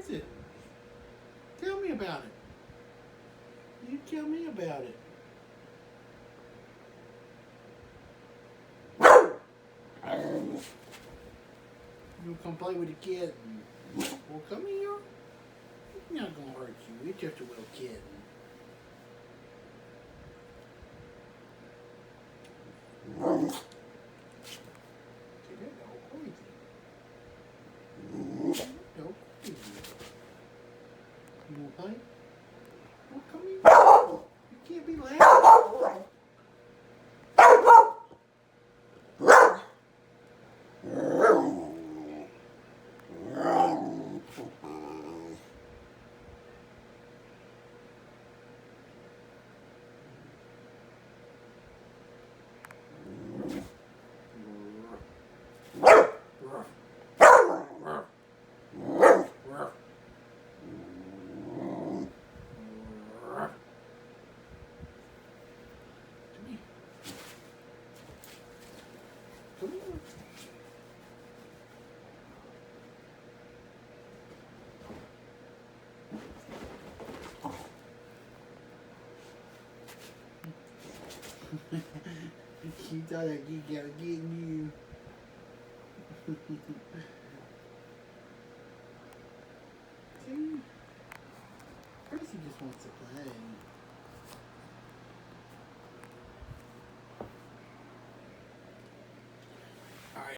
is it? Tell me about it. You tell me about it. You come play with the kitten. Well, come here. It's not gonna hurt you. It's just a little kitten. See, that dog crazy. That dog crazy. You wanna play? Well, come here. You can't be loud. Come here. She thought that you gotta get you. See? Percy just wants to play.